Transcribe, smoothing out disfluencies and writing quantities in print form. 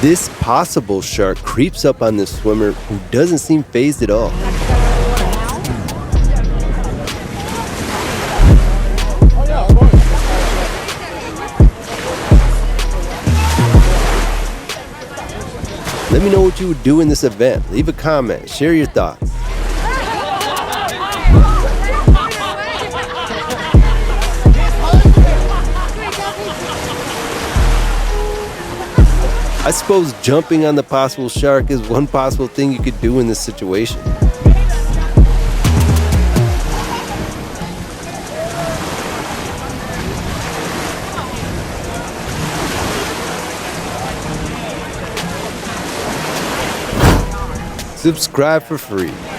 This possible shark creeps up on the swimmer who doesn't seem fazed at all. Let me know what you would do in this event. Leave a comment, share your thoughts. I suppose jumping on the possible shark is one possible thing you could do in this situation. Subscribe for free.